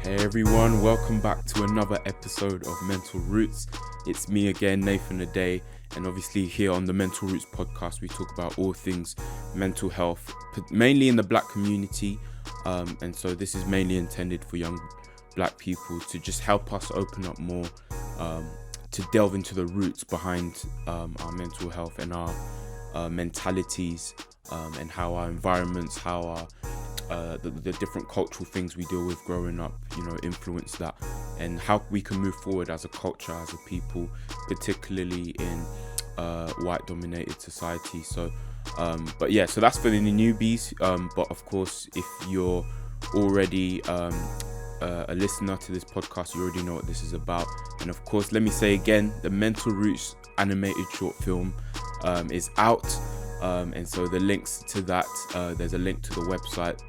Hey everyone, welcome back to another episode of Mental Roots. It's me again, Nathan Aday, and obviously here on the Mental Roots podcast we talk about all things mental health, mainly in the black community, and so this is mainly intended for young black people to just help us open up more, to delve into the roots behind our mental health and our mentalities, and how our environments, how our the different cultural things we deal with growing up, influence that, and how we can move forward as a culture, as a people, particularly in white dominated society. So so that's for the newbies, but of course if you're already a listener to this podcast, you already know what this is about. And of course, let me say again, the Mental Roots animated short film is out, and so the links to that, there's a link to the website,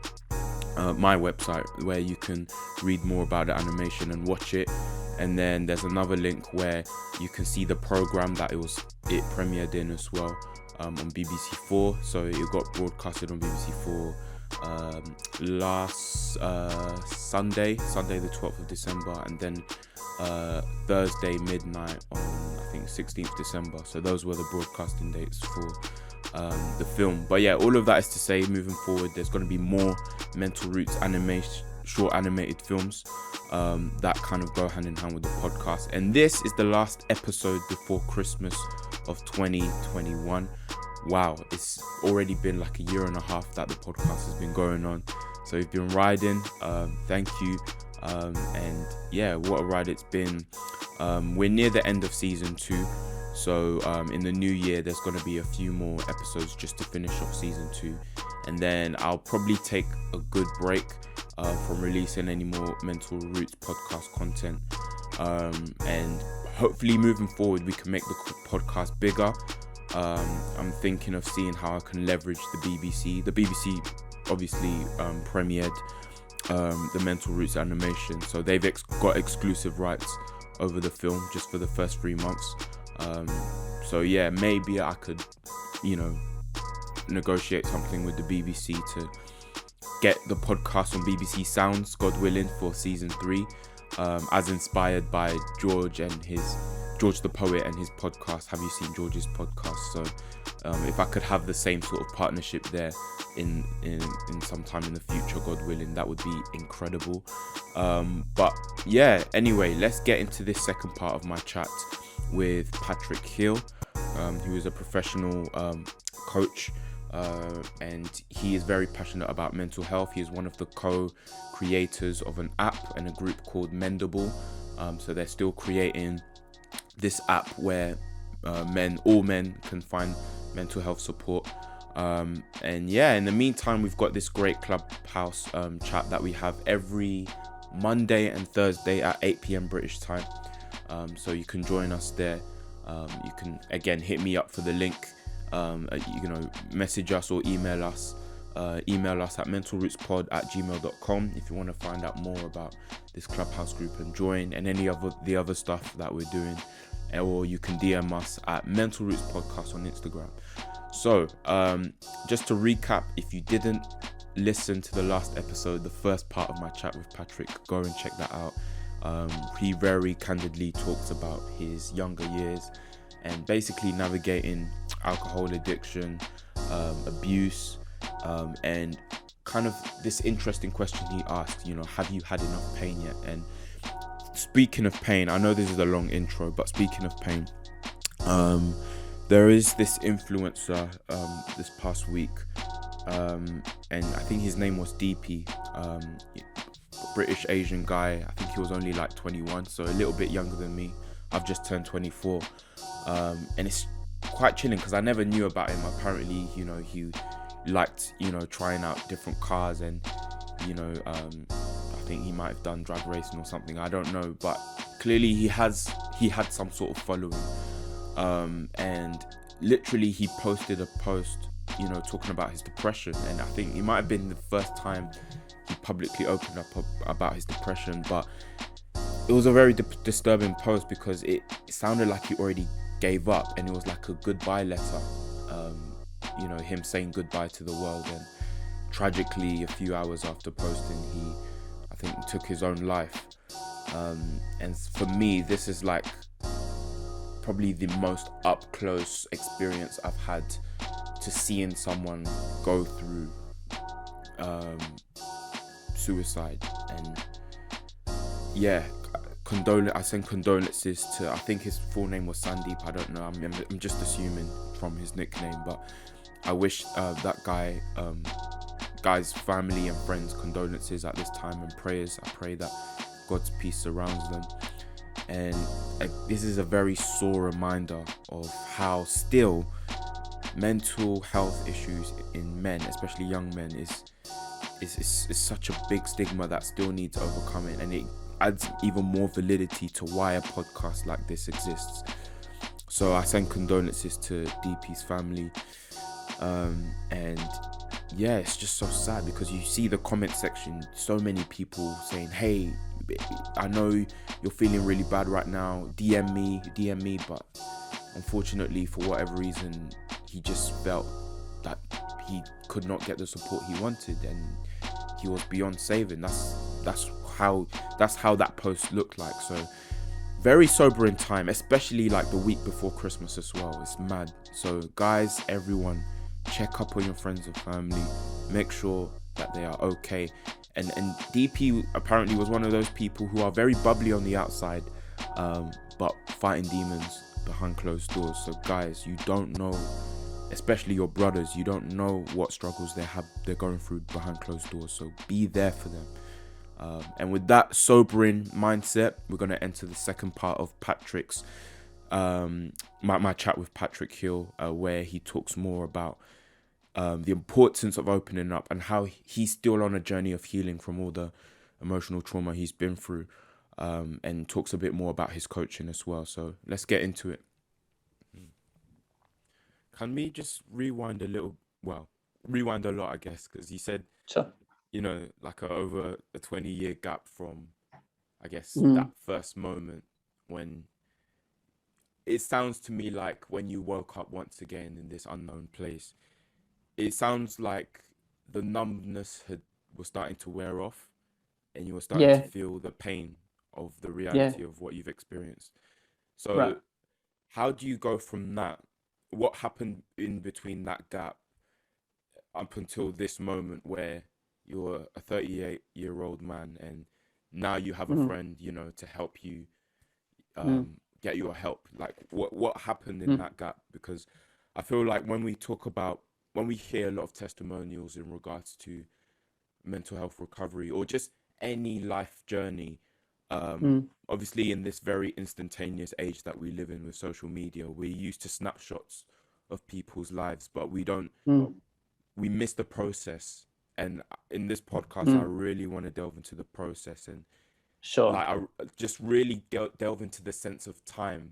my website, where you can read more about the animation and watch it. And then there's another link where you can see the program that it premiered in as well, on BBC4. So it got broadcasted on BBC4 last Sunday the 12th of December, and then Thursday midnight on I think 16th December. So those were the broadcasting dates for the film. But yeah, all of that is to say, moving forward there's going to be more Mental Roots short animated films that kind of go hand in hand with the podcast. And this is the last episode before Christmas of 2021. Wow, it's already been like a year and a half that the podcast has been going on. So you've been riding, thank you, and yeah, what a ride it's been. We're near the end of season 2, so in the new year there's going to be a few more episodes just to finish off season 2, and then I'll probably take a good break from releasing any more Mental Roots podcast content, and hopefully moving forward we can make the podcast bigger. I'm thinking of seeing how I can leverage the BBC. The BBC obviously premiered the Mental Roots animation, so they've got exclusive rights over the film just for the first 3 months. So yeah, maybe I could, negotiate something with the BBC to get the podcast on BBC Sounds, God willing, for season 3, as inspired by George the Poet and his podcast. Have you seen George's podcast? So if I could have the same sort of partnership there in some time in the future, God willing, that would be incredible. But yeah, anyway, let's get into this second part of my chat with Patrick Hill, who is a professional coach, and he is very passionate about mental health. He is one of the co-creators of an app and a group called Mendable. So they're still creating this app where all men can find mental health support. And yeah, in the meantime, we've got this great Clubhouse chat that we have every Monday and Thursday at 8 p.m. British time. So you can join us there. You can again hit me up for the link. Message us or email us. Email us at mentalrootspod@gmail.com if you want to find out more about this Clubhouse group and join, and any of the other stuff that we're doing. Or you can DM us at Mental Roots Podcast on Instagram. So just to recap, if you didn't listen to the last episode, the first part of my chat with Patrick, go and check that out. He very candidly talks about his younger years and basically navigating alcohol addiction, abuse, and kind of this interesting question he asked, have you had enough pain yet? And speaking of pain, I know this is a long intro, but speaking of pain, there is this influencer this past week, and I think his name was DP, British Asian guy. I think he was only like 21, so a little bit younger than me. I've just turned 24, and it's quite chilling because I never knew about him. Apparently, he liked, trying out different cars, and I think he might have done drag racing or something, I don't know, but clearly he had some sort of following, and literally he posted a post talking about his depression, and I think it might have been the first time he publicly opened up about his depression. But it was a very disturbing post because it sounded like he already gave up, and it was like a goodbye letter, him saying goodbye to the world. And tragically, a few hours after posting, think took his own life. And for me, this is like probably the most up close experience I've had to seeing someone go through suicide. And yeah, I send condolences to, I think his full name was Sandeep, I don't know, I'm just assuming from his nickname, but I wish that guy's family and friends condolences at this time, and prayers. I pray that God's peace surrounds them. And this is a very sore reminder of how still mental health issues in men, especially young men, is such a big stigma that still needs overcoming, and it adds even more validity to why a podcast like this exists. So I send condolences to DP's family, and yeah, it's just so sad because you see the comment section, so many people saying, hey, I know you're feeling really bad right now, DM me, but unfortunately for whatever reason he just felt that he could not get the support he wanted, and he was beyond saving. That's how that post looked like. So very sobering time, especially like the week before Christmas as well. It's mad. So guys, everyone, check up on your friends and family, make sure that they are okay. And DP apparently was one of those people who are very bubbly on the outside, but fighting demons behind closed doors. So guys, you don't know, especially your brothers, you don't know what struggles they're going through behind closed doors. So be there for them. And with that sobering mindset, we're going to enter the second part of Patrick's my chat with Patrick Hill, where he talks more about the importance of opening up and how he's still on a journey of healing from all the emotional trauma he's been through, and talks a bit more about his coaching as well. So let's get into it. Can we just rewind a little? Well, rewind a lot, I guess, because you said, sure, like over a 20-year gap from, I guess, that first moment when it sounds to me like when you woke up once again in this unknown place. It sounds like the numbness was starting to wear off, and you were starting to feel the pain of the reality of what you've experienced. So how do you go from that? What happened in between that gap up until this moment where you're a 38-year-old man and now you have a friend, to help you get your help? Like what happened in that gap? Because I feel like when we hear a lot of testimonials in regards to mental health recovery or just any life journey, obviously in this very instantaneous age that we live in with social media, we're used to snapshots of people's lives, but we miss the process. And in this podcast, I really want to delve into the process and like I just really delve into the sense of time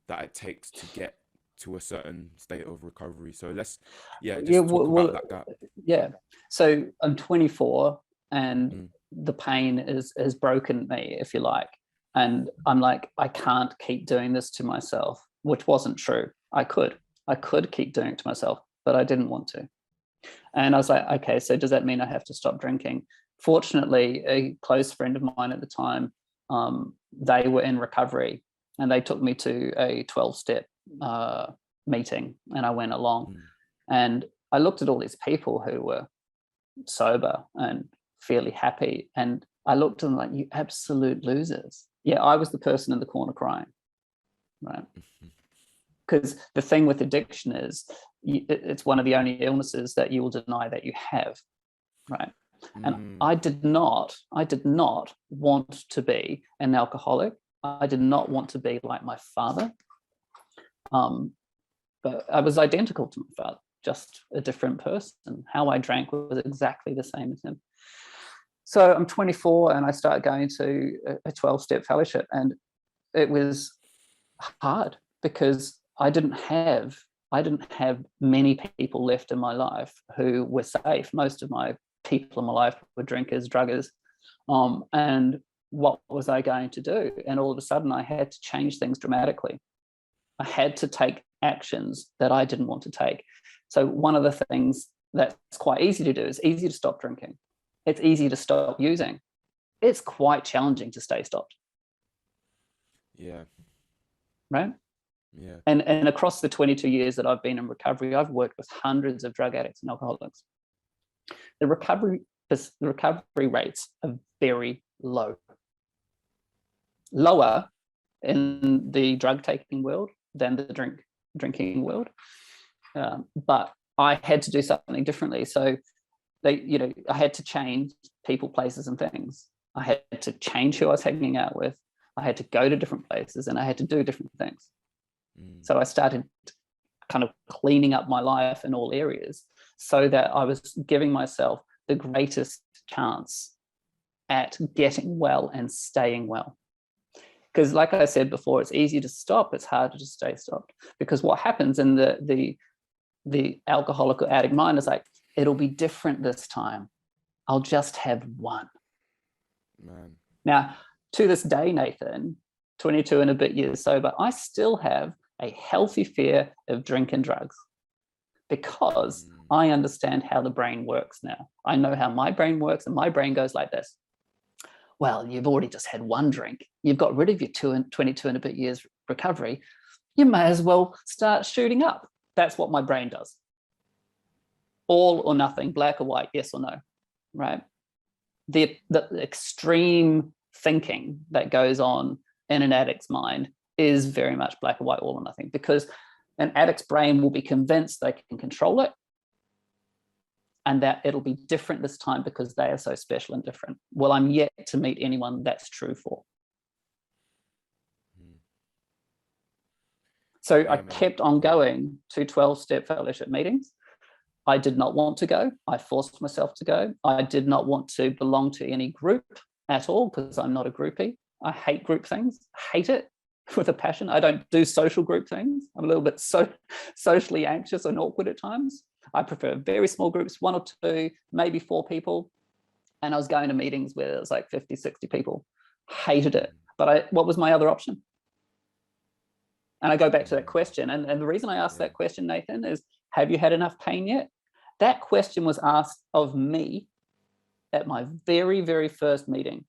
that it takes to get to a certain state of recovery. So let's talk about that gap. Yeah. So I'm 24 and the pain has broken me, if you like. And I'm like, I can't keep doing this to myself, which wasn't true. I could keep doing it to myself, but I didn't want to. And I was like, okay, so does that mean I have to stop drinking? Fortunately, a close friend of mine at the time, they were in recovery and they took me to a 12-step meeting, and I went along. And I looked at all these people who were sober and fairly happy, and I looked at them like, you absolute losers. Yeah, I was the person in the corner crying, right? Because the thing with addiction is it's one of the only illnesses that you will deny that you have, right? And I did not want to be an alcoholic. I did not want to be like my father. But I was identical to my father, just a different person. How I drank was exactly the same as him. So I'm 24 and I start going to a 12-step fellowship, and it was hard because I didn't have many people left in my life who were safe. Most of my people in my life were drinkers, druggers. And what was I going to do? And all of a sudden I had to change things dramatically. I had to take actions that I didn't want to take. So one of the things that's quite easy to do is easy to stop drinking. It's easy to stop using. it's quite challenging to stay stopped. Yeah. Right. Yeah. And across the 22 years that I've been in recovery, I've worked with hundreds of drug addicts and alcoholics. The recovery rates are very low. Lower in the drug taking world than the drinking world. But I had to do something differently. So I had to change people, places, and things. I had to change who I was hanging out with. I had to go to different places, and I had to do different things. So I started kind of cleaning up my life in all areas so that I was giving myself the greatest chance at getting well and staying well. Because like I said before, it's easy to stop, it's harder to stay stopped. Because what happens in the alcoholic or addict mind is like, it'll be different this time. I'll just have one. Man. Now, to this day, Nathan, 22 and a bit years sober, I still have a healthy fear of drink and drugs because I understand how the brain works now. I know how my brain works, and my brain goes like this. Well, you've already just had one drink. You've got rid of your 22 and a bit years recovery. You may as well start shooting up. That's what my brain does. All or nothing, black or white, yes or no, right? The extreme thinking that goes on in an addict's mind is very much black or white, all or nothing, because an addict's brain will be convinced they can control it and that it'll be different this time because they are so special and different. Well, I'm yet to meet anyone that's true for. So I kept on going to 12-step fellowship meetings. I did not want to go. I forced myself to go. I did not want to belong to any group at all because I'm not a groupie. I hate group things, hate it with a passion. I don't do social group things. I'm a little bit socially anxious and awkward at times. I prefer very small groups, 1 or 2, maybe 4 people. And I was going to meetings where it was like 50, 60 people. Hated it. But what was my other option? And I go back to that question. And the reason I asked that question, Nathan, is have you had enough pain yet? That question was asked of me at my very, very first meeting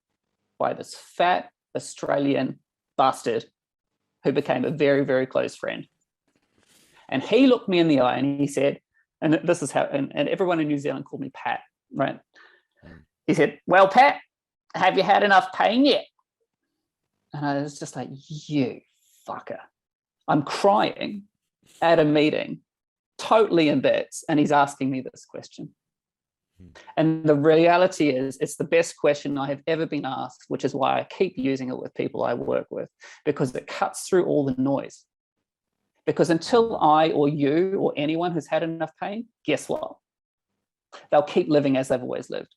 by this fat Australian bastard who became a very, very close friend. And he looked me in the eye and he said, and this is how, and everyone in New Zealand called me Pat, right? He said, well, Pat, have you had enough pain yet? And I was just like, you fucker. I'm crying at a meeting, totally in bits, and he's asking me this question. And the reality is, it's the best question I have ever been asked, which is why I keep using it with people I work with, because it cuts through all the noise. Because until I or you or anyone has had enough pain, guess what? They'll keep living as they've always lived.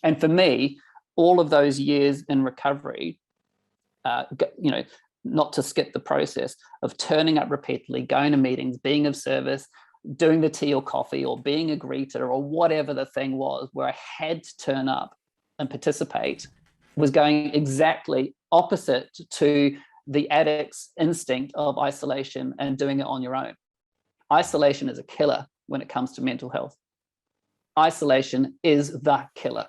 And for me, all of those years in recovery, not to skip the process of turning up repeatedly, going to meetings, being of service, doing the tea or coffee, or being a greeter, or whatever the thing was where I had to turn up and participate, was going exactly opposite to the addict's instinct of isolation and doing it on your own. Isolation is a killer when it comes to mental health. Isolation is the killer.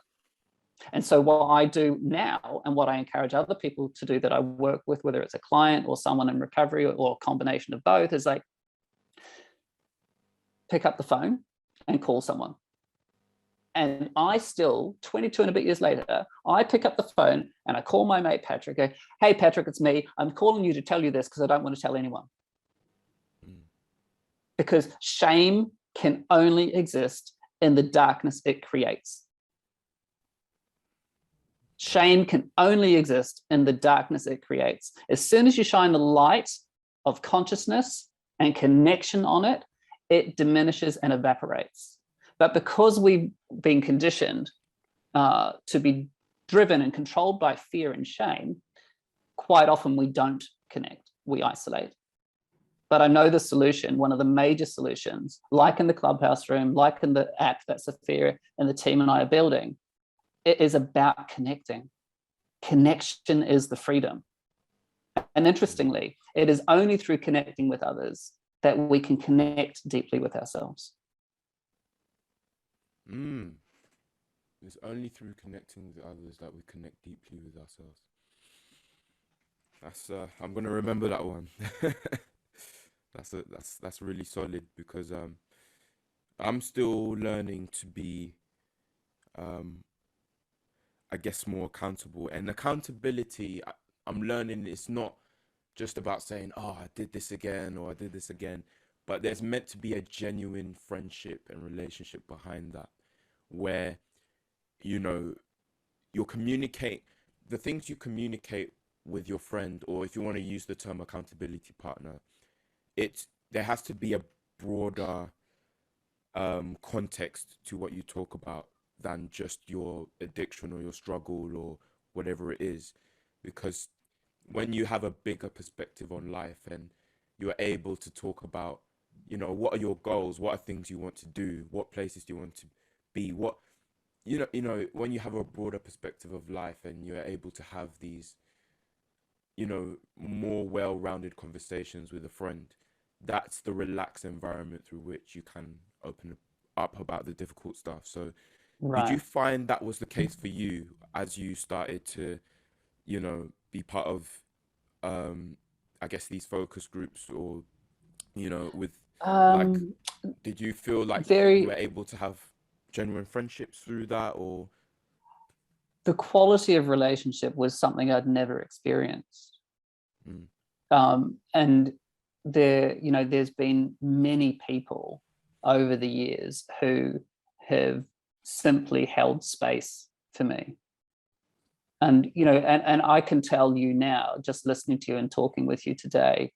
And so what I do now, and what I encourage other people to do that I work with, whether it's a client or someone in recovery or a combination of both, is like, pick up the phone and call someone. And I still, 22 and a bit years later, I pick up the phone and I call my mate Patrick. Go, hey, Patrick, it's me. I'm calling you to tell you this because I don't want to tell anyone. Because shame can only exist in the darkness it creates. Shame can only exist in the darkness it creates. As soon as you shine the light of consciousness and connection on it, it diminishes and evaporates. But because we've been conditioned to be driven and controlled by fear and shame, quite often we don't connect, we isolate. But I know the solution, one of the major solutions, like in the clubhouse room, like in the app that Sophia and the team and I are building, it is about connecting. Connection is the freedom. And interestingly, it is only through connecting with others that we can connect deeply with ourselves. It's only through connecting with others that we connect deeply with ourselves. That's I'm gonna remember that one. That's really solid because I'm still learning to be um I guess more accountable. And accountability, I'm learning it's not just about saying, "Oh, I did this again," or "I did this again," but there's meant to be a genuine friendship and relationship behind that, where you know you'll communicate the things you communicate with your friend, or if you want to use the term accountability partner, it's there has to be a broader context to what you talk about than just your addiction or your struggle or whatever it is, because when you have a bigger perspective on life and you're able to talk about, what are your goals, what are things you want to do, what places do you want to be, what when you have a broader perspective of life and you're able to have these more well-rounded conversations with a friend, that's the relaxed environment through which you can open up about the difficult stuff. So did Right. you find that was the case for you as you started to be part of I guess these focus groups, or with like, Um, did you feel like you were very able to have genuine friendships through that, or the quality of relationship was something I'd never experienced. mm, And there's been many people over the years who have simply held space for me. And I can tell you now, just listening to you and talking with you today,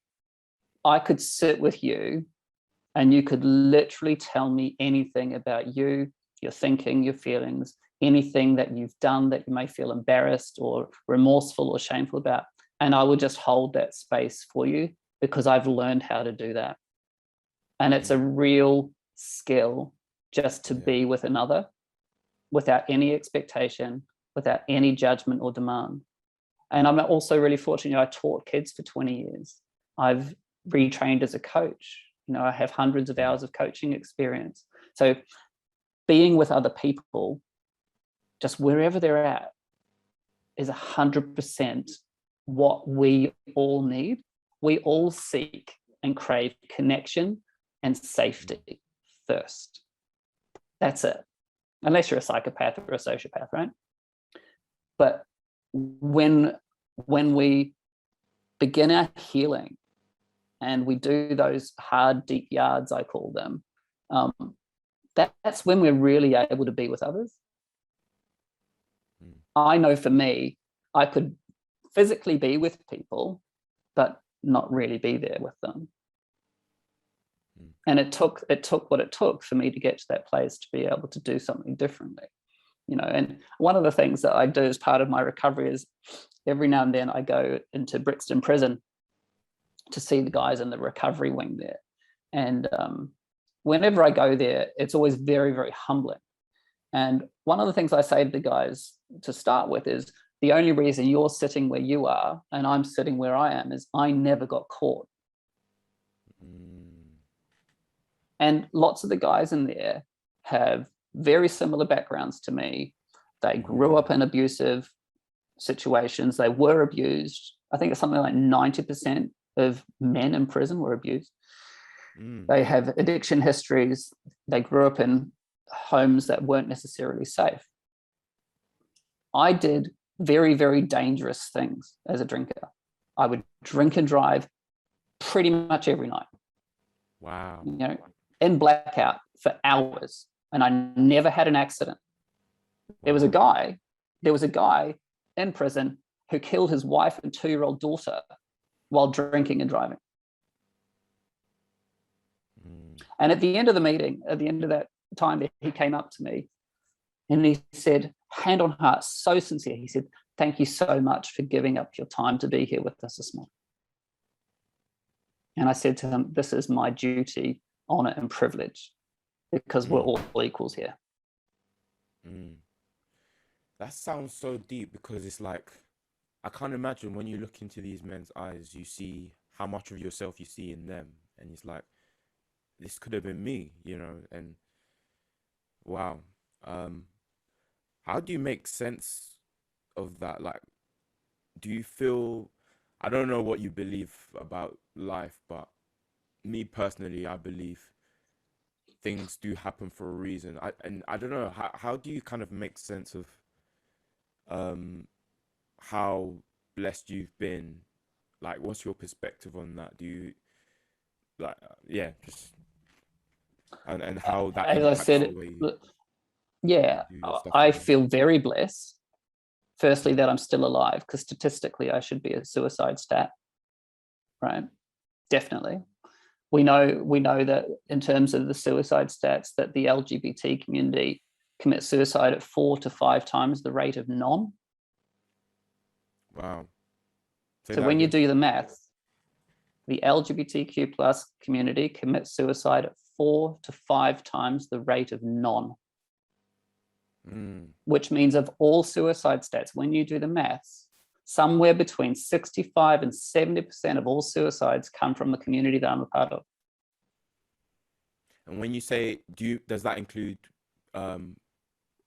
I could sit with you and you could literally tell me anything about you, your thinking, your feelings, anything that you've done that you may feel embarrassed or remorseful or shameful about. And I will just hold that space for you because I've learned how to do that. And it's a mm, real skill just to yeah, be with another without any expectation, without any judgment or demand. And I'm also really fortunate. I taught kids for 20 years. I've retrained as a coach. I have hundreds of mm, hours of coaching experience. So being with other people, just wherever they're at, is 100% what we all need. We all seek and crave connection and mm, safety first. That's it. Unless you're a psychopath or a sociopath, right? But when we begin our healing and we do those hard, deep yards, I call them, um, that's when we're really able to be with others. mm, I know for me, I could physically be with people, but not really be there with them. mm, And it took what it took for me to get to that place to be able to do something differently. And one of the things that I do as part of my recovery is every now and then I go into Brixton Prison to see the mm, guys in the recovery wing there. And whenever I go there, it's always very, very humbling. And one of the things I say to the guys to start with is the only reason you're sitting where you are and I'm sitting where I am is I never got caught. mm, And lots of the guys in there have very similar backgrounds to me. They grew mm, up in abusive situations. They were abused. I think it's something like 90% of men in prison were abused. mm, They have addiction histories. They grew up in homes that weren't necessarily safe. I did very, very dangerous things as a drinker. I would drink and drive pretty much every night, wow, you know, in blackout for hours. And I never had an accident. There was a wow, guy, there was a guy in prison who killed his wife and 2-year-old daughter while drinking and driving. mm, And at the end of the meeting, at the end of that time, he came up to me and he said, hand on heart, so sincere. He said, thank you so much for giving up your time to be here with us this morning. And I said to him, this is my duty, honor, and privilege because we're mm, all equals here. mm. That sounds so deep because it's like I can't imagine when you look into these men's eyes, you see how much of yourself you see in them, and it's like this could have been me, and wow. Um, How do you make sense of that? Like, do you feel, I don't know what you believe about life, but me personally, I believe things do happen for a reason. And I don't know, how do you kind of make sense of um how blessed you've been? Like, what's your perspective on that? Do you like, yeah, just and how that As I impacts the said, way you yeah, do your stuff I as well? feel very blessed. Firstly, that I'm still alive, because statistically I should be a suicide stat, right? Definitely. We know that in terms of the suicide stats, that the LGBT community commits suicide at 4 to 5 times the rate of non. Wow. Say So that when you again. do the math, the LGBTQ plus community commits suicide at 4 to 5 times the rate of non, which means of all suicide stats, when you do the maths, somewhere between 65 and 70% of all suicides come from the community that I'm a part of. And when you say, does that include um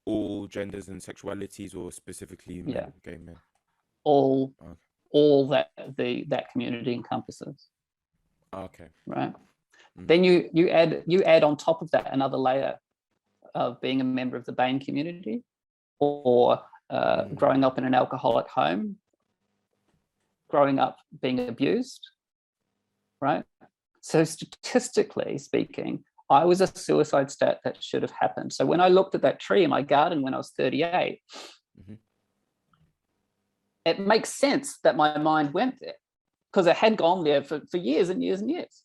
all genders and sexualities, or specifically Yeah, men, gay men? all Okay. that that community encompasses, Okay. right? Then you add on top of that another layer of being a member of the BAME community, or growing up in an alcoholic home, growing up being abused, right? So statistically speaking, I was a suicide stat that should have happened. So when I looked at that tree in my garden when I was 38, it makes sense that my mind went there, because it had gone there for years and years and years.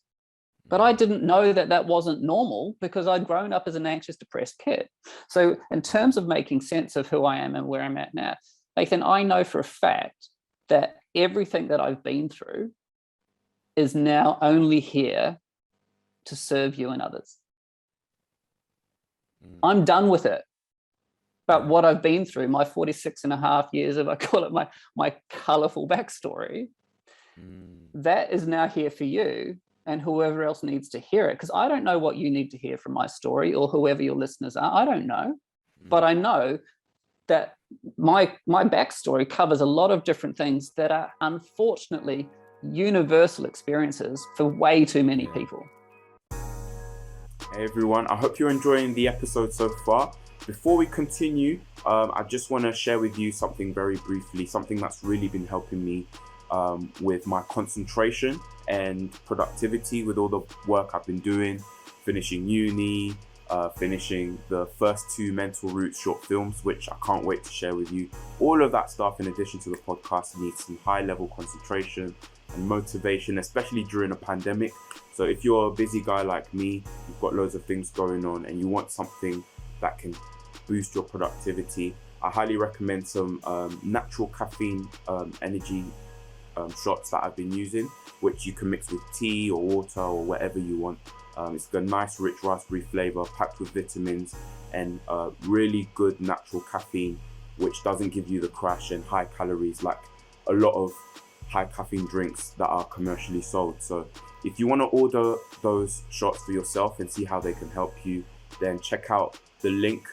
But I didn't know that that wasn't normal, because I'd grown up as an anxious, depressed kid. So in terms of making sense of who I am and where I'm at now, Nathan, I know for a fact that everything that I've been through is now only here to serve you and others. I'm done with it. But what I've been through, my 46 and a half years of, I call it my colorful backstory, that is now here for you and whoever else needs to hear it. Because I don't know what you need to hear from my story, or whoever your listeners are. I don't know. But I know that my backstory covers a lot of different things that are unfortunately universal experiences for way too many people. Hey everyone, I hope you're enjoying the episode so far. Before we continue, I just want to share with you something very briefly, something that's really been helping me with my concentration and productivity with all the work I've been doing, finishing uni, finishing the first 2 Mental Roots short films, which I can't wait to share with you. All of that stuff, in addition to the podcast, needs some high level concentration and motivation, especially during a pandemic. So if you're a busy guy like me, you've got loads of things going on and you want something that can boost your productivity, I highly recommend some natural caffeine energy shots that I've been using, which you can mix with tea or water or whatever you want. It's got a nice rich raspberry flavor, packed with vitamins and really good natural caffeine, which doesn't give you the crash and high calories like a lot of high caffeine drinks that are commercially sold. So if you want to order those shots for yourself and see how they can help you, then check out the link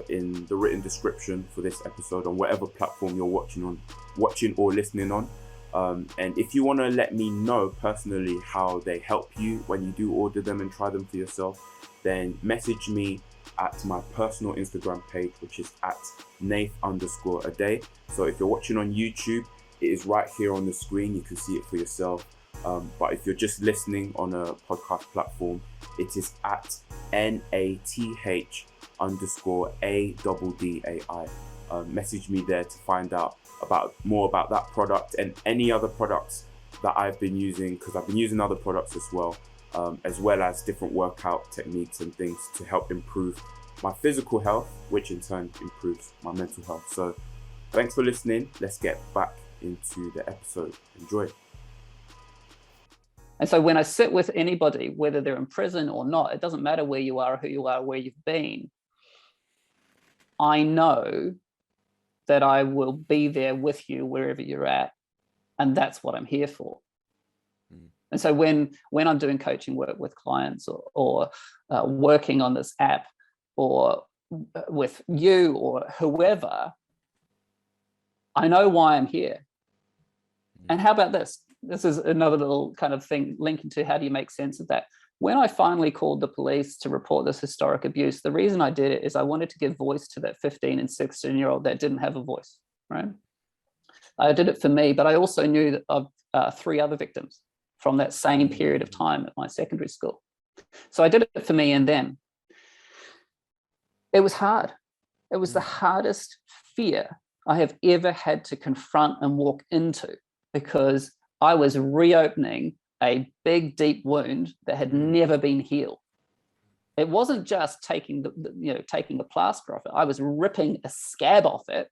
in the written description for this episode on whatever platform you're watching or listening on. And if you want to let me know personally how they help you when you do order them and try them for yourself, then message me at my personal Instagram page, which is at Nath_a day. So if you're watching on YouTube, it is right here on the screen. You can see it for yourself. But if you're just listening on a podcast platform, it is at NATH_ADDAI. Message me there to find out more about that product and any other products that I've been using, because I've been using other products as well as different workout techniques and things to help improve my physical health, which in turn improves my mental health. So thanks for listening. Let's get back into the episode. Enjoy. And so when I sit with anybody, whether they're in prison or not, it doesn't matter where you are, who you are, where you've been, I know that I will be there with you wherever you're at. And that's what I'm here for. And so when I'm doing coaching work with clients or working on this app or with you or whoever, I know why I'm here. And how about this? This is another little kind of thing linking to how do you make sense of that? When I finally called the police to report this historic abuse, the reason I did it is I wanted to give voice to that 15 and 16-year-old that didn't have a voice, right? I did it for me, but I also knew that of 3 other victims from that same period of time at my secondary school. So I did it for me and them. It was hard. It was the hardest fear I have ever had to confront and walk into, because I was reopening a big, deep wound that had never been healed. It wasn't just taking the plaster off it. I was ripping a scab off it,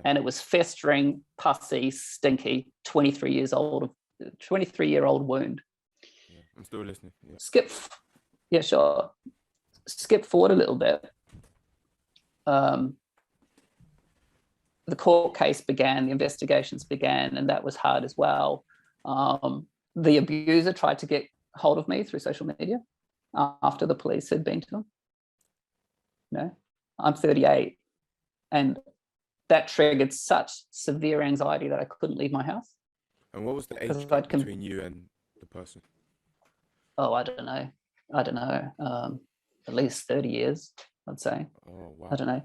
and it was festering, pussy, stinky, 23-year-old wound. Yeah, I'm still listening. Yeah. Sure. Skip forward a little bit. The court case began, the investigations began, and that was hard as well. The abuser tried to get hold of me through social media after the police had been to him. I'm 38, and that triggered such severe anxiety that I couldn't leave my house. And what was the age gap between you and the person? Oh, I don't know. At least 30 years, I'd say. Oh, wow. I don't know.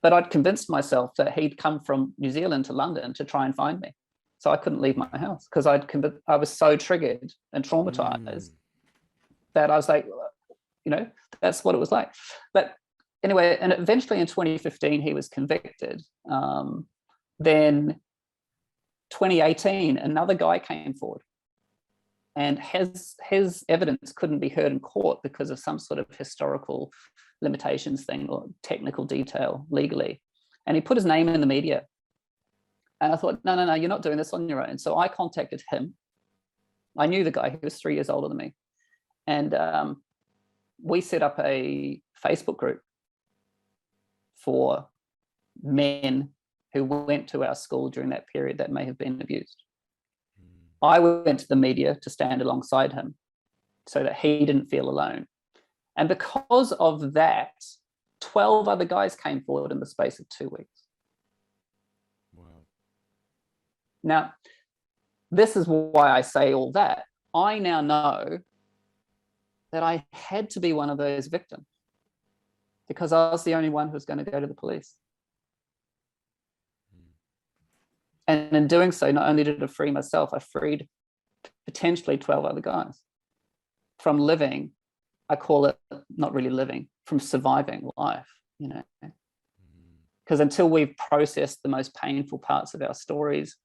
But I'd convinced myself that he'd come from New Zealand to London to try and find me. So I couldn't leave my house because I was so triggered and traumatized that I was like, that's what it was like. But anyway, and eventually in 2015, he was convicted. Then 2018, another guy came forward, and his evidence couldn't be heard in court because of some sort of historical limitations thing or technical detail legally. And he put his name in the media. And I thought, no, you're not doing this on your own. So I contacted him. I knew the guy, he was 3 years older than me. And we set up a Facebook group for men who went to our school during that period that may have been abused. I went to the media to stand alongside him so that he didn't feel alone. And because of that, 12 other guys came forward in the space of 2 weeks. Wow. Now, this is why I say all that. I now know that I had to be one of those victims because I was the only one who was going to go to the police. And in doing so, not only did I free myself, I freed potentially 12 other guys from living, I call it not really living, from surviving life, Because until we've processed the most painful parts of our stories,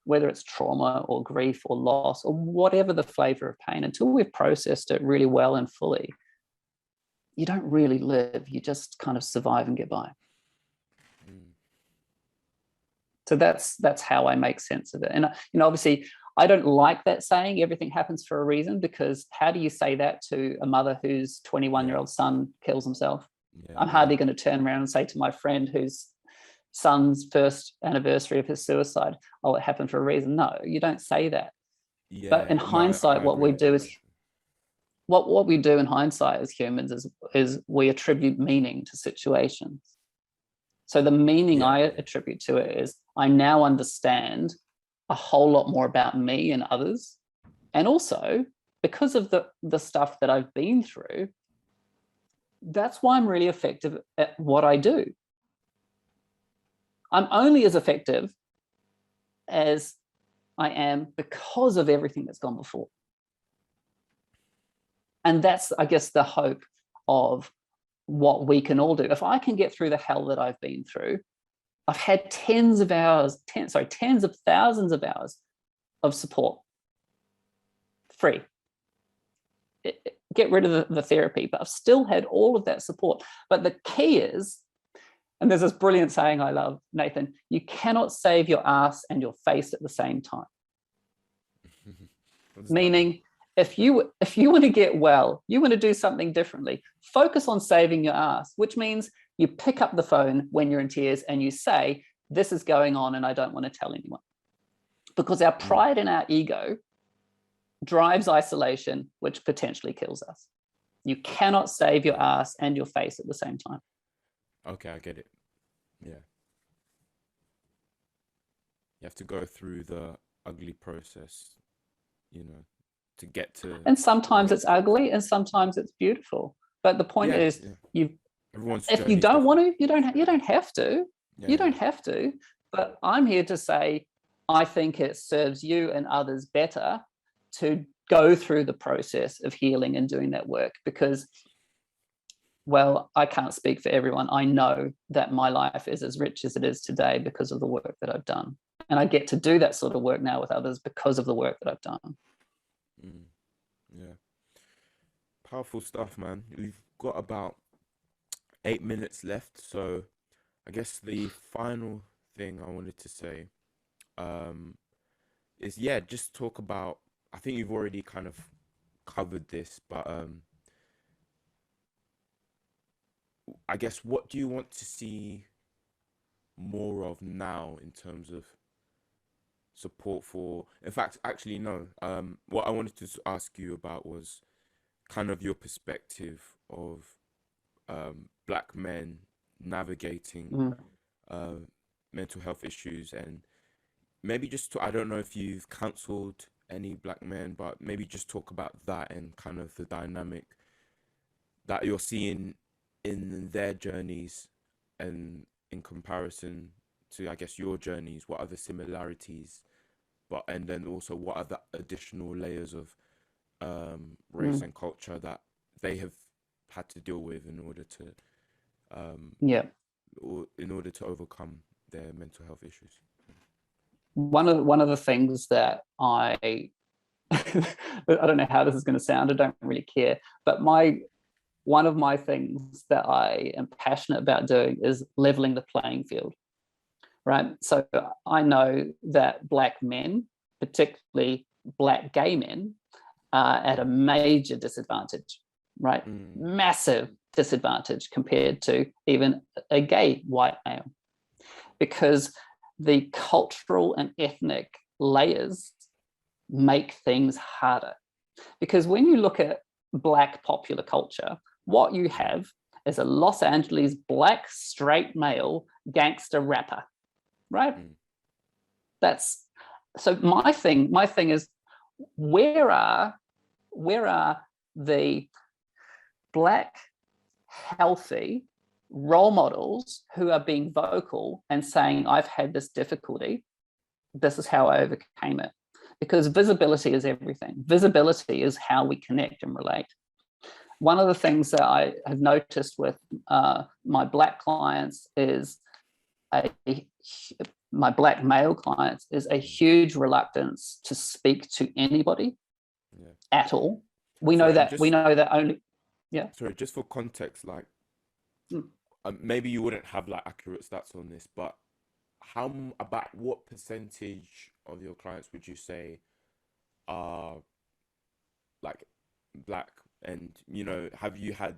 whether it's trauma or grief or loss or whatever the flavor of pain, until we've processed it really well and fully, you don't really live. You just kind of survive and get by. So that's how I make sense of it. And obviously, I don't like that saying everything happens for a reason, because how do you say that to a mother whose 21-year-old son kills himself? Yeah, I'm hardly going to turn around and say to my friend whose son's first anniversary of his suicide, oh, it happened for a reason. No, you don't say that. Yeah, but in hindsight, what we do is what we do in hindsight as humans is we attribute meaning to situations. So the meaning I attribute to it is I now understand a whole lot more about me and others. And also, because of the stuff that I've been through, that's why I'm really effective at what I do. I'm only as effective as I am because of everything that's gone before. And that's, I guess, the hope of what we can all do. If I can get through the hell that I've been through, I've had tens of thousands of hours of support, free. Get rid of the therapy, but I've still had all of that support. But the key is, and there's this brilliant saying I love, Nathan, you cannot save your ass and your face at the same time. Meaning, if you want to get well, you want to do something differently, focus on saving your ass, which means you pick up the phone when you're in tears and you say, this is going on and I don't want to tell anyone. Because our pride and our ego drives isolation, which potentially kills us. You cannot save your ass and your face at the same time. Okay, I get it. Yeah. You have to go through the ugly process, to get to. And sometimes it's ugly and sometimes it's beautiful. But the point is, if you don't want to, you don't have to. You don't have to. But I'm here to say, I think it serves you and others better to go through the process of healing and doing that work, because, well, I can't speak for everyone. I know that my life is as rich as it is today because of the work that I've done. And I get to do that sort of work now with others because of the work that I've done. Yeah. Powerful stuff, man. We've got about 8 minutes left. So I guess the final thing I wanted to say is, just talk about, I think you've already kind of covered this, but I guess, what do you want to see more of now in terms of support for, in fact, actually, no, what I wanted to ask you about was kind of your perspective of Black men navigating mental health issues, and maybe just I don't know if you've counseled any Black men, but maybe just talk about that and kind of the dynamic that you're seeing in their journeys, and in comparison to, I guess, your journeys, what are the similarities, and then also what are the additional layers of race and culture that they have had to deal with in order to in order to overcome their mental health issues. One of the things that I don't know how this is going to sound, I don't really care, but one of my things that I am passionate about doing is leveling the playing field, right? So I know that Black men, particularly Black gay men, are at a major disadvantage, right? Massive disadvantage compared to even a gay white male, because the cultural and ethnic layers make things harder. Because when you look at Black popular culture, what you have is a Los Angeles Black straight male gangster rapper, right? That's so my thing is, where are the Black healthy role models who are being vocal and saying, I've had this difficulty, this is how I overcame it? Because visibility is everything. Visibility is how we connect and relate. One of the things that I have noticed with my Black clients is my Black male clients is a huge reluctance to speak to anybody at all. We know that only. Yeah. Sorry, just for context, like maybe you wouldn't have like accurate stats on this, but about what percentage of your clients would you say are like Black? And have you had,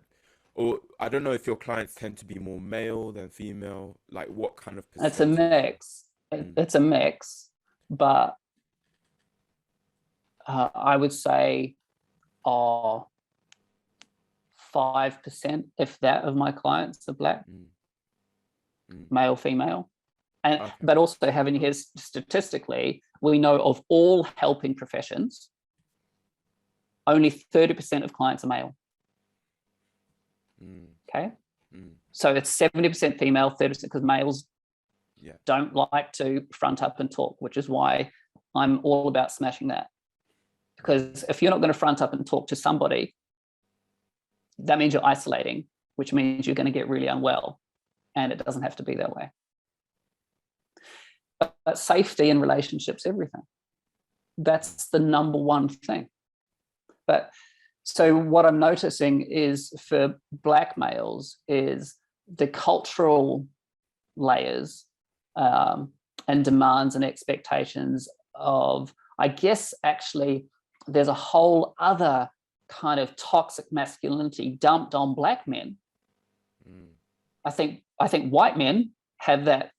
or I don't know if your clients tend to be more male than female, like what kind of percentage? It's a mix. It's a mix, but I would say 5%, if that, of my clients are Black, male, female. And okay. But also having here, statistically, we know of all helping professions, only 30% of clients are male. Okay. So it's 70% female, 30%, because males don't like to front up and talk, which is why I'm all about smashing that. Because if you're not going to front up and talk to somebody, that means you're isolating, which means you're going to get really unwell. And it doesn't have to be that way. But safety in relationships, everything. That's the number one thing. But so what I'm noticing is for Black males is the cultural layers and demands and expectations of, I guess, actually, there's a whole other kind of toxic masculinity dumped on Black men. I think white men have that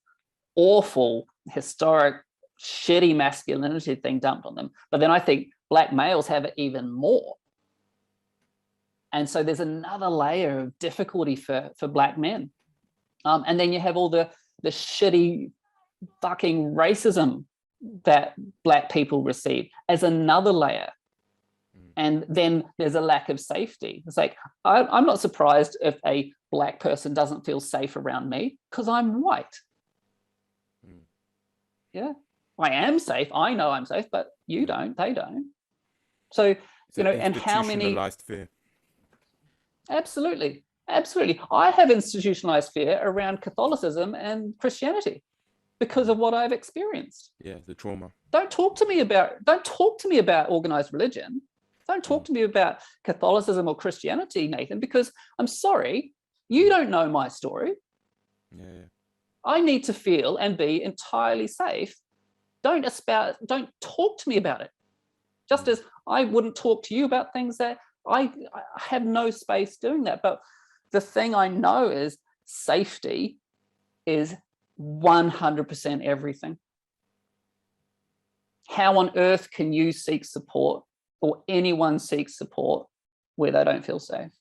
awful, historic, shitty masculinity thing dumped on them. But then I think Black males have it even more. And so there's another layer of difficulty for Black men. And then you have all the shitty fucking racism that Black people receive as another layer. And then there's a lack of safety. It's like, I'm not surprised if a Black person doesn't feel safe around me because I'm white. Yeah, I am safe. I know I'm safe, but you don't, they don't. So, you know, and how many... Institutionalized fear. Absolutely. Absolutely. I have institutionalized fear around Catholicism and Christianity because of what I've experienced. Yeah, the trauma. Don't talk to me about organized religion. Don't talk to me about Catholicism or Christianity, Nathan, because I'm sorry, you don't know my story. Yeah. I need to feel and be entirely safe. Don't talk to me about it. Just as I wouldn't talk to you about things that I have no space doing that. But the thing I know is safety is 100% everything. How on earth can you seek support, or anyone seek support, where they don't feel safe?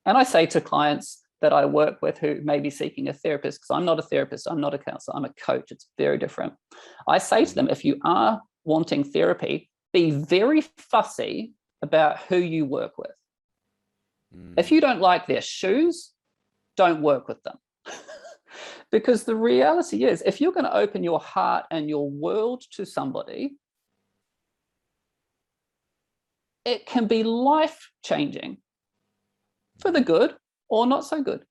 And I say to clients that I work with who may be seeking a therapist, because I'm not a therapist, I'm not a counselor, I'm a coach, it's very different. I say to them, if you are wanting therapy, be very fussy about who you work with. If you don't like their shoes, don't work with them. Because the reality is, if you're going to open your heart and your world to somebody, it can be life-changing for the good or not so good.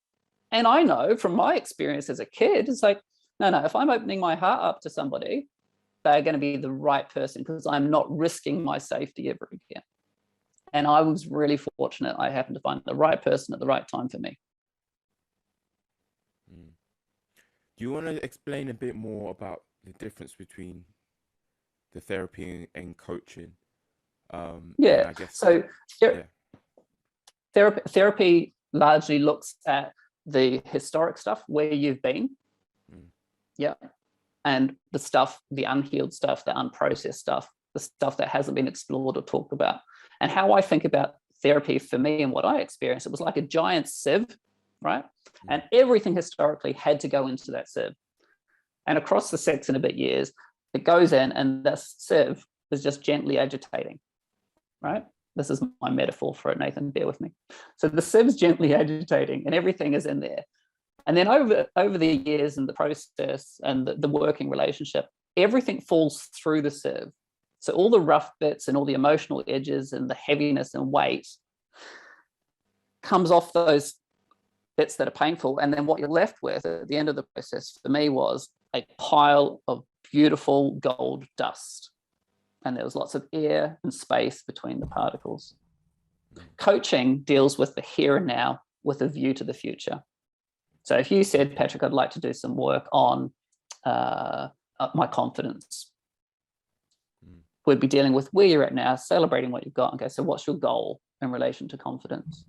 And I know from my experience as a kid, it's like, no, if I'm opening my heart up to somebody, they're going to be the right person because I'm not risking my safety ever again. And I was really fortunate. I happened to find the right person at the right time for me. Do you want to explain a bit more about the difference between the therapy and coaching? Yeah. I guess, so therapy largely looks at the historic stuff, where you've been. Yeah. And the stuff, the unhealed stuff, the unprocessed stuff, the stuff that hasn't been explored or talked about. And how I think about therapy for me and what I experienced, it was like a giant sieve, right? And everything historically had to go into that sieve. And across the 6 and a bit years, it goes in and that sieve is just gently agitating, right? This is my metaphor for it, Nathan, bear with me. So the sieve's gently agitating and everything is in there. And then over the years and the process and the working relationship, everything falls through the sieve. So all the rough bits and all the emotional edges and the heaviness and weight comes off those bits that are painful. And then what you're left with at the end of the process for me was a pile of beautiful gold dust. And there was lots of air and space between the particles. Coaching deals with the here and now with a view to the future. So if you said, Patrick, I'd like to do some work on my confidence, we'd be dealing with where you're at now, celebrating what you've got. Okay, so what's your goal in relation to confidence?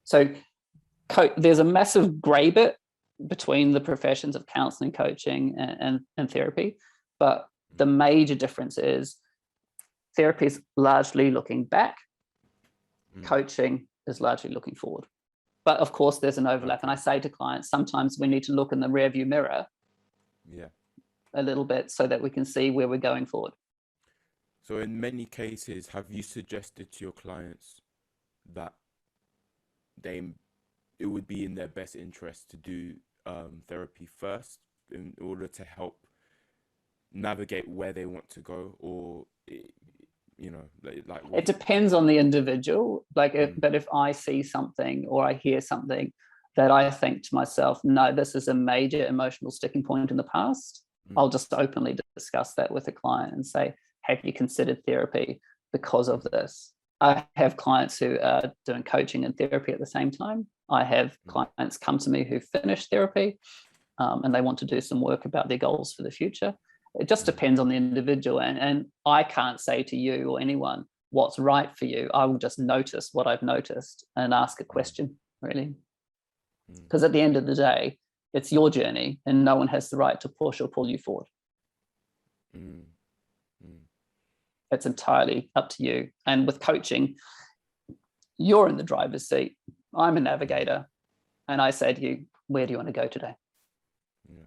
So there's a massive grey bit between the professions of counselling, coaching, and therapy. But the major difference is therapy is largely looking back. Coaching is largely looking forward. But of course, there's an overlap. And I say to clients, sometimes we need to look in the rearview mirror a little bit so that we can see where we're going forward. So in many cases, have you suggested to your clients that it would be in their best interest to do therapy first in order to help navigate where they want to go, or it depends on the individual. But if I see something or I hear something that I think to myself, no, this is a major emotional sticking point in the past, I'll just openly discuss that with a client and say, have you considered therapy because of this? I have clients who are doing coaching and therapy at the same time. I have clients come to me who finished therapy and they want to do some work about their goals for the future. It just depends on the individual. And I can't say to you or anyone what's right for you. I will just notice what I've noticed and ask a question, really. Because at the end of the day, it's your journey and no one has the right to push or pull you forward. It's entirely up to you. And with coaching, you're in the driver's seat. I'm a navigator. And I say to you, where do you want to go today? Yeah.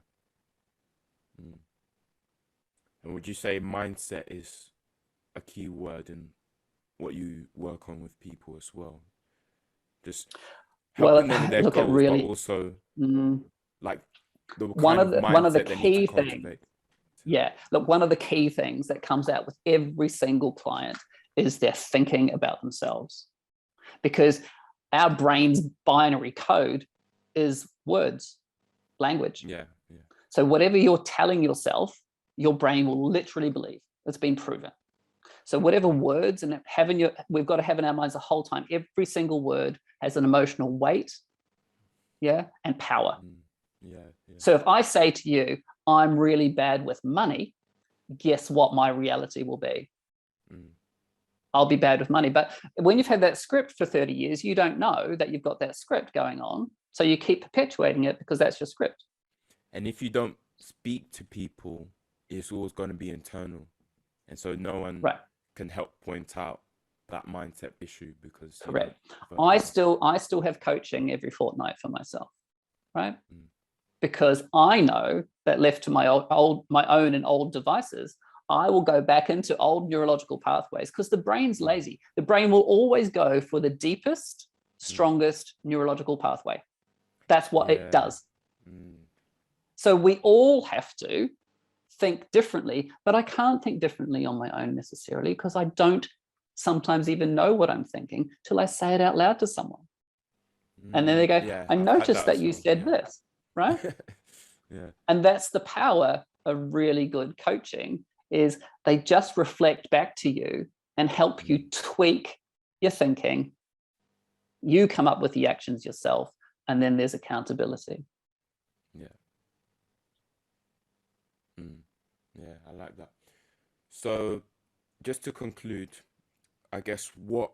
And would you say mindset is a key word in what you work on with people as well? Just helping them with their look, it goals, really, but also like the one kind of of the mindset they need to key cultivate. things. Yeah, look, one of the key things that comes out with every single client is they're thinking about themselves, because our brain's binary code is words, language. Yeah. So whatever you're telling yourself, your brain will literally believe. It's been proven. So whatever words and we've got to have in our minds the whole time, every single word has an emotional weight, and power. Yeah. So if I say to you, I'm really bad with money, guess what my reality will be? I'll be bad with money. But when you've had that script for 30 years, you don't know that you've got that script going on. So you keep perpetuating it because that's your script. And if you don't speak to people, it's always going to be internal. And so no one can help point out that mindset issue because correct. I still have coaching every fortnight for myself, right? Because I know that left to my own and old devices, I will go back into old neurological pathways because the brain's lazy. The brain will always go for the deepest, strongest neurological pathway. That's what it does. So we all have to think differently, but I can't think differently on my own necessarily because I don't sometimes even know what I'm thinking till I say it out loud to someone. And then they go, I noticed that you said this, right? And that's the power of really good coaching, is they just reflect back to you and help you tweak your thinking. You come up with the actions yourself, and then there's accountability. Yeah, I like that. So just to conclude, I guess what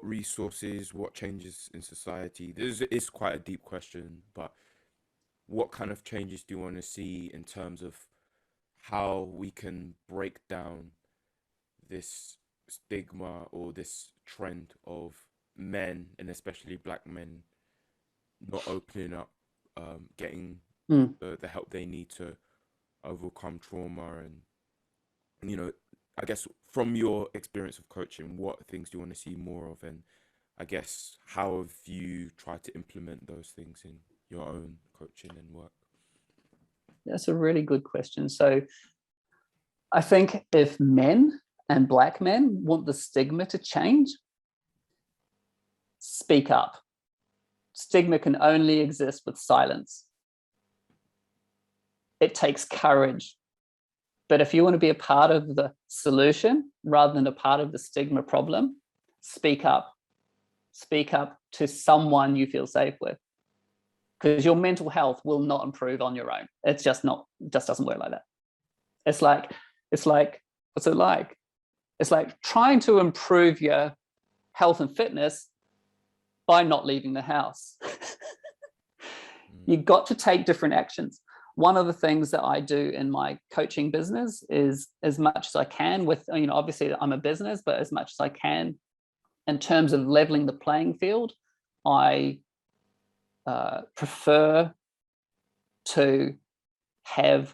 resources, what changes in society, this is quite a deep question, but what kind of changes do you want to see in terms of how we can break down this stigma or this trend of men, and especially Black men, not opening up, getting the help they need to overcome trauma? And I guess from your experience of coaching, what things do you want to see more of, and I guess how have you tried to implement those things in your own coaching and work? That's a really good question. So I think if men and Black men want the stigma to change, speak up. Stigma can only exist with silence. It takes courage. But if you want to be a part of the solution rather than a part of the stigma problem, speak up. Speak up to someone you feel safe with, because your mental health will not improve on your own. It's just doesn't work like that. It's like, what's it like? It's like trying to improve your health and fitness by not leaving the house. You've got to take different actions. One of the things that I do in my coaching business is, as much as I can with, obviously I'm a business, but as much as I can in terms of leveling the playing field, I prefer to have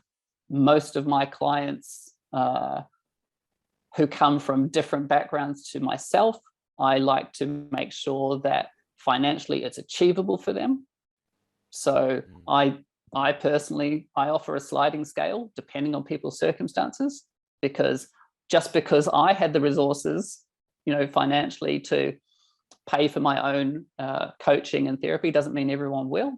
most of my clients who come from different backgrounds to myself. I like to make sure that financially it's achievable for them. So I personally offer a sliding scale depending on people's circumstances, because just because I had the resources, financially to pay for my own coaching and therapy doesn't mean everyone will.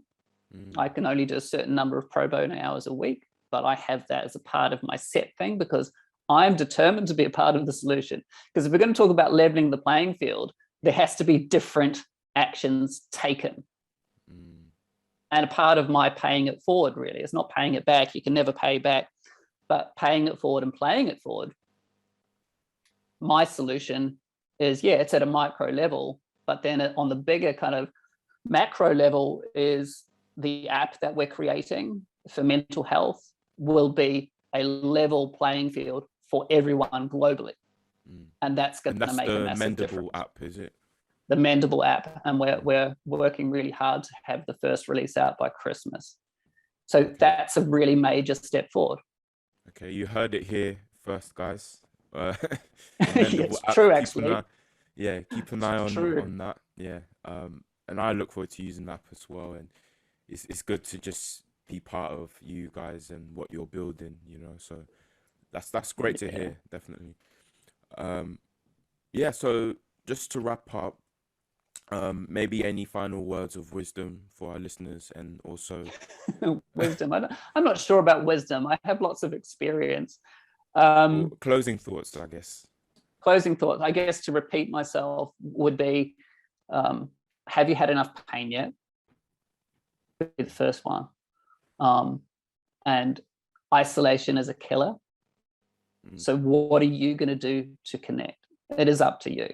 I can only do a certain number of pro bono hours a week, but I have that as a part of my set thing because I'm determined to be a part of the solution. Because if we're going to talk about leveling the playing field, there has to be different actions taken. And a part of my paying it forward, really, it's not paying it back. You can never pay back, but paying it forward and playing it forward. My solution is, it's at a micro level, but then on the bigger kind of macro level is the app that we're creating for mental health will be a level playing field for everyone globally. And that's going And to that's make a the massive Mendable difference. app, is it? The Mendable app, and we're working really hard to have the first release out by Christmas. So that's a really major step forward. Okay, you heard it here first, guys. The It's Mendable app. true, actually. Keep an eye on that. Yeah. And I look forward to using that as well. And it's good to just be part of you guys and what you're building, you know. So that's great to hear, definitely. So just to wrap up, maybe any final words of wisdom for our listeners, and also wisdom. I'm not sure about wisdom. I have lots of experience. Closing thoughts, I guess. Closing thoughts, I guess, to repeat myself, would be, have you had enough pain yet? Would be the first one. And isolation is a killer. So what are you going to do to connect? It is up to you.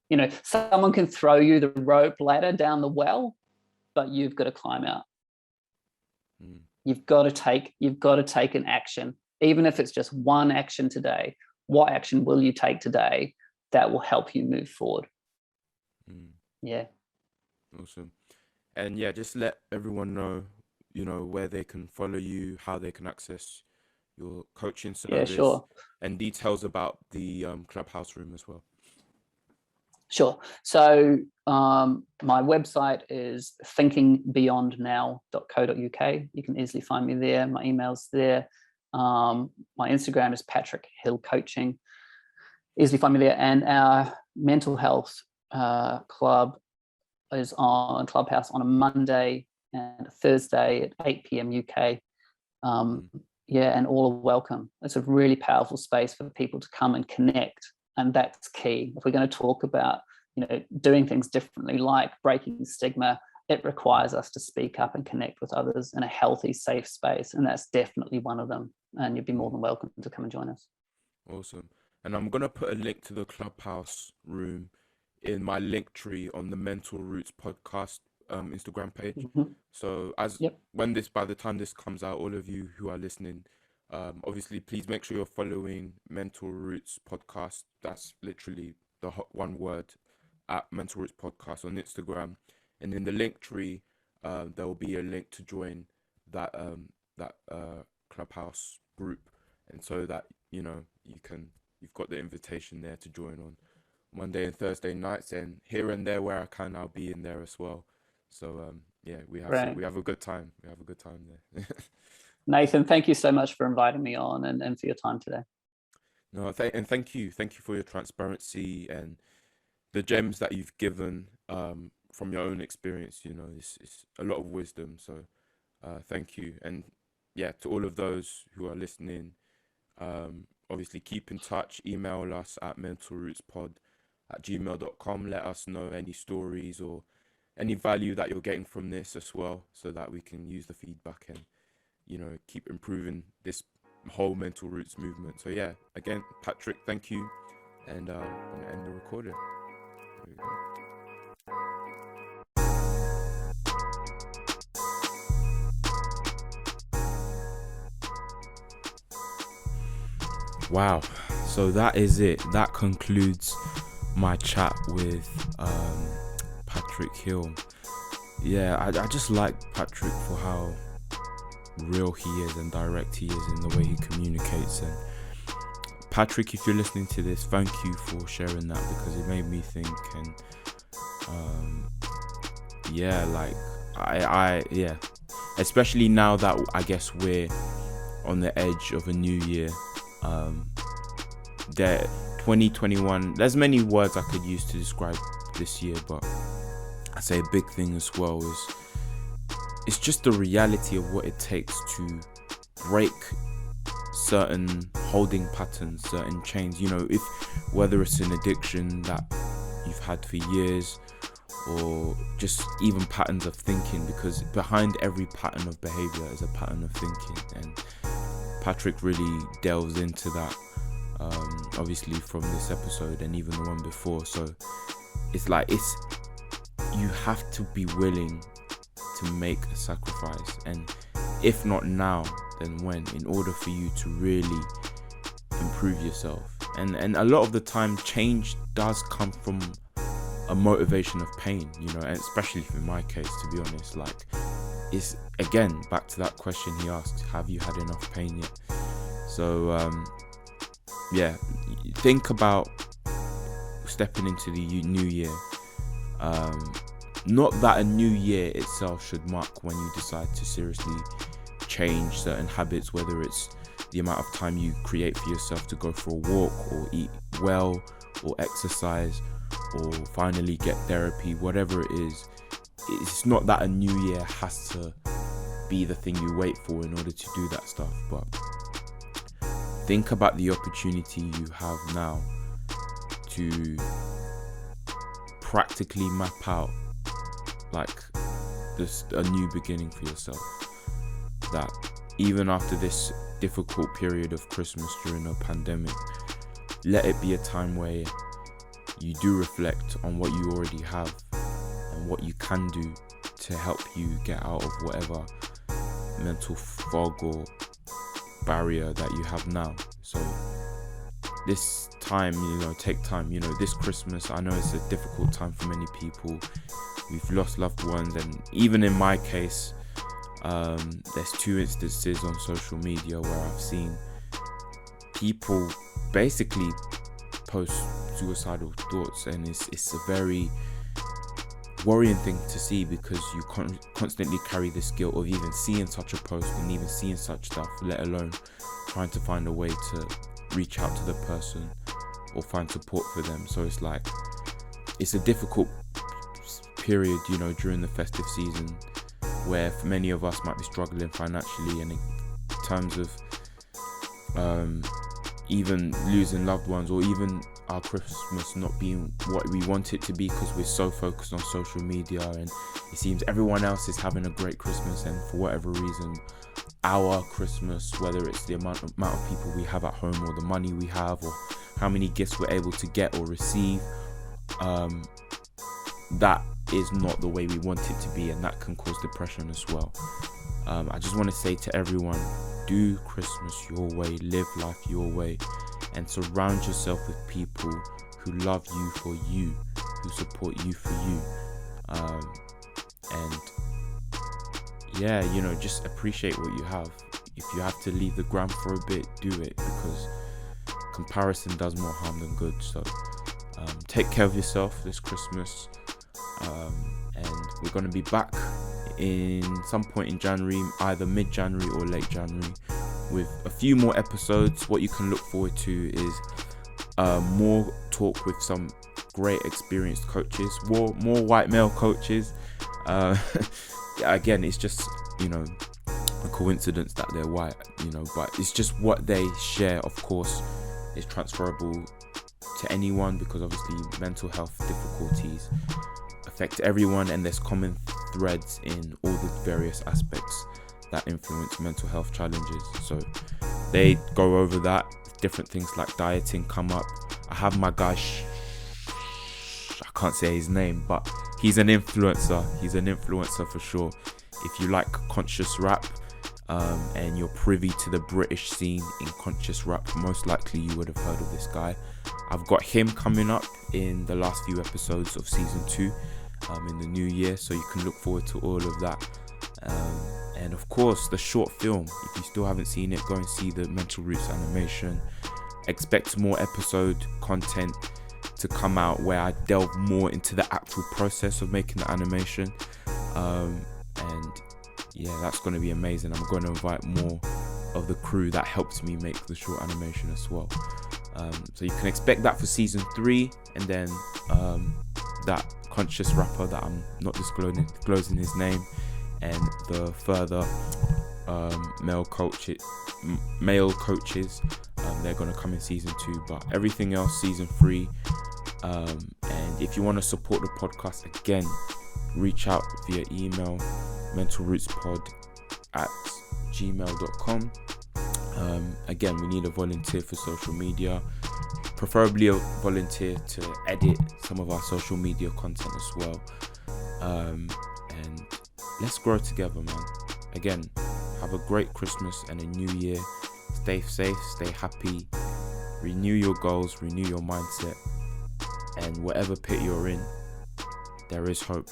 You know, someone can throw you the rope ladder down the well, but you've got to climb out. You've got to take an action, even if it's just one action today. What action will you take today that will help you move forward? Yeah. Awesome. And just let everyone know, you know, where they can follow you, how they can access your coaching service, and details about the Clubhouse room as well. Sure. So my website is thinkingbeyondnow.co.uk. You can easily find me there. My email's there. My Instagram is Patrick Hill Coaching. Easily find me there. And our mental health club is on Clubhouse on a Monday and a Thursday at 8 p.m. UK. And all are welcome. It's a really powerful space for people to come and connect. And that's key. If we're going to talk about, you know, doing things differently, like breaking stigma, it requires us to speak up and connect with others in a healthy, safe space. And that's definitely one of them. And you'd be more than welcome to come and join us. Awesome. And I'm going to put a link to the Clubhouse room in my link tree on the Mental Roots podcast Instagram page. So by the time this comes out, all of you who are listening, obviously please make sure you're following Mental Roots podcast. That's literally the one word, at Mental Roots podcast on Instagram. And in the link tree, there will be a link to join that Clubhouse group, and so that, you know, you've got the invitation there to join on Monday and Thursday nights, and here and there where I can, I'll be in there as well. So we have a good time. We have a good time there. Nathan, thank you so much for inviting me on and for your time today. No, thank you for your transparency and the gems that you've given from your own experience. You know, it's a lot of wisdom. So thank you. And to all of those who are listening, obviously keep in touch. Email us at mentalrootspod@gmail.com. Let us know any stories or any value that you're getting from this as well, so that we can use the feedback and, you know, keep improving this whole Mental Roots movement. So again, Patrick, thank you. And I'm gonna end the recording. There we go. Wow, so that is it. That concludes my chat with Patrick Hill. I just like Patrick for how real he is and direct he is in the way he communicates. And Patrick, if you're listening to this, thank you for sharing that, because it made me think. And especially now that I guess we're on the edge of a new year. That 2021, there's many words I could use to describe this year, but I say a big thing as well is it's just the reality of what it takes to break certain holding patterns, certain chains. You know, whether it's an addiction that you've had for years, or just even patterns of thinking, because behind every pattern of behavior is a pattern of thinking. And Patrick really delves into that, obviously from this episode and even the one before. So you have to be willing to make a sacrifice, and if not now, then when, in order for you to really improve yourself. And a lot of the time, change does come from a motivation of pain, you know, and especially in my case, to be honest. Like, it's again back to that question he asked: have you had enough pain yet? So yeah, think about stepping into the new year. Not that a new year itself should mark when you decide to seriously change certain habits, whether it's the amount of time you create for yourself to go for a walk, or eat well, or exercise, or finally get therapy, whatever it is. It's not that a new year has to be the thing you wait for in order to do that stuff, but think about the opportunity you have now to practically map out like this, a new beginning for yourself. That even after this difficult period of Christmas during a pandemic, let it be a time where you do reflect on what you already have and what you can do to help you get out of whatever mental fog or barrier that you have now. So this time, you know, take time. You know, this Christmas, I know it's a difficult time for many people. We've lost loved ones, and even in my case, there's 2 instances on social media where I've seen people basically post suicidal thoughts, and it's a very worrying thing to see, because you constantly carry this guilt of even seeing such a post and even seeing such stuff, let alone trying to find a way to reach out to the person or find support for them. So it's like, it's a difficult period, you know, during the festive season, where for many of us might be struggling financially, and in terms of even losing loved ones, or even our Christmas not being what we want it to be, because we're so focused on social media and it seems everyone else is having a great Christmas, and for whatever reason our Christmas, whether it's the amount of people we have at home, or the money we have, or how many gifts we're able to get or receive, that is not the way we want it to be, and that can cause depression as well. I just want to say to everyone, do Christmas your way, live life your way, and surround yourself with people who love you for you, who support you for you. And yeah, you know, just appreciate what you have. If you have to leave the gram for a bit, do it, because comparison does more harm than good. So take care of yourself this Christmas, and we're going to be back in some point in January, either mid-January or late January, with a few more episodes. What you can look forward to is more talk with some great experienced coaches, more white male coaches. Again, it's just, you know, a coincidence that they're white, you know, but it's just what they share, of course, is transferable to anyone, because obviously mental health difficulties affect everyone, and there's common threads in all the various aspects that influence mental health challenges. So they go over that. Different things like dieting come up. I have my guy I can't say his name, but he's an influencer for sure. If you like conscious rap, and you're privy to the British scene in conscious rap, most likely you would have heard of this guy. I've got him coming up in the last few episodes of season 2 in the new year, so you can look forward to all of that. And of course, the short film, if you still haven't seen it, go and see the Mental Roots animation. Expect more episode content to come out where I delve more into the actual process of making the animation, and yeah, that's going to be amazing. I'm going to invite more of the crew that helped me make the short animation as well. So you can expect that for season 3, and then that conscious rapper that I'm not disclosing his name, and the further male coaches, they're going to come in season 2, but everything else season 3. And if you want to support the podcast, again, reach out via email, mentalrootspod@gmail.com. Again, we need a volunteer for social media, preferably a volunteer to edit some of our social media content as well. And let's grow together, man. Again, have a great Christmas and a new year. Stay safe, stay happy, renew your goals, renew your mindset, and whatever pit you're in, there is hope.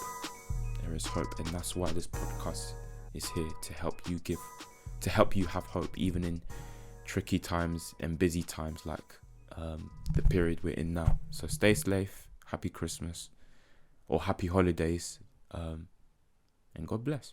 There is hope, and that's why this podcast is here, to help you have hope, even in tricky times and busy times like the period we're in now. So stay safe, happy Christmas or happy holidays, and God bless.